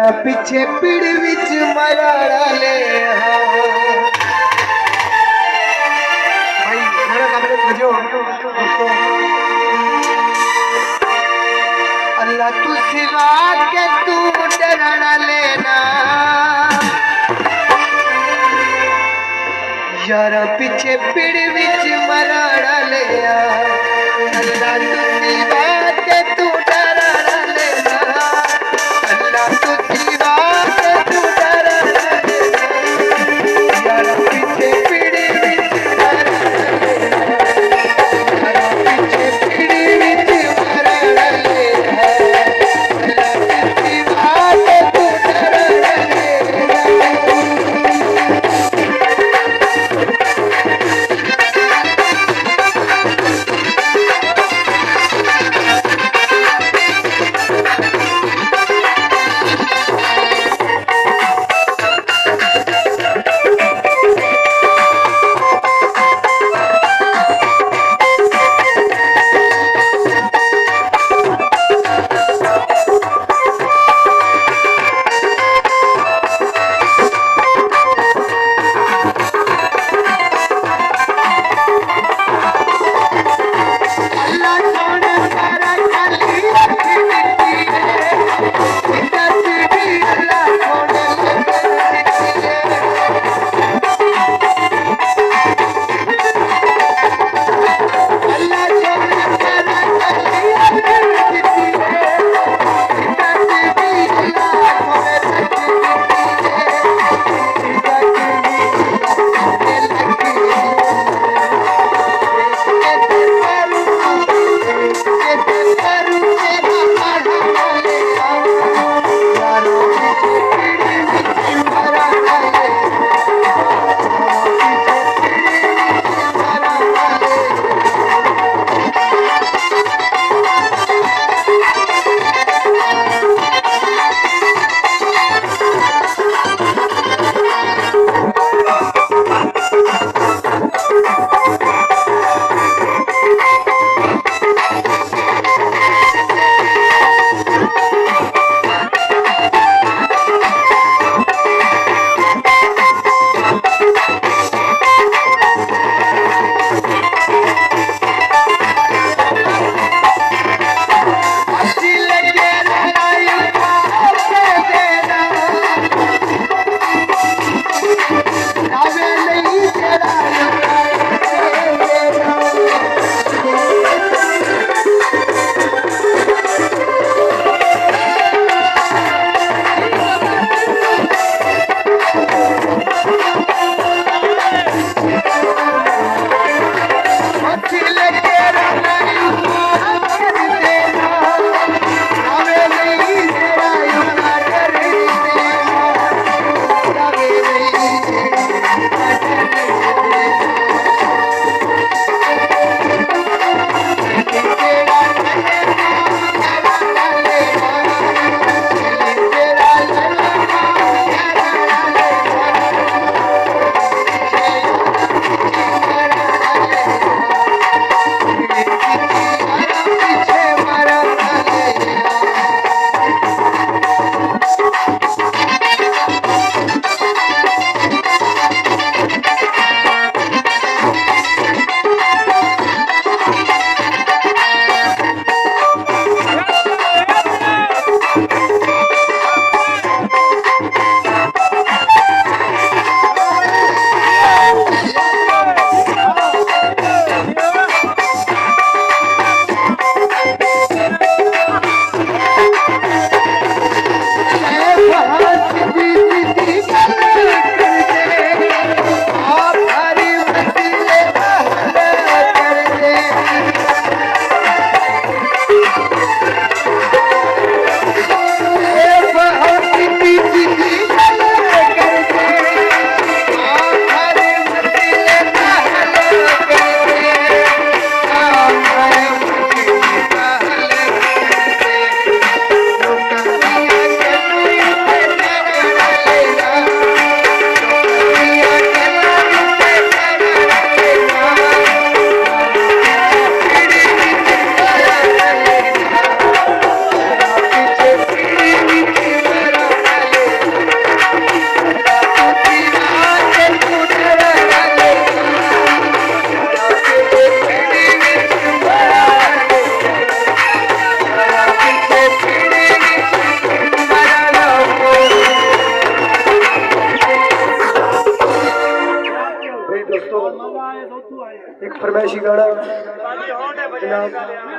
यारा पीछे पीड़ विच मराड़ा ले भाई थोड़ा कमरे बजो दोस्तों। अल्लाह तू सिवा के तू डरना लेना यारा पीछे पीड़ विच मराड़ा ले अल्लाह तू सिवा के तू डरना लेना अल्लाह तू सिवा के तू डरना लेना यारा पीछे पीड़ विच मराड़ा लेना यारा पीछे पीड़ विच मराड़ा लेना अल्लाह तू सिवा के तू डरना लेना। फरमाइशी गाना जनाब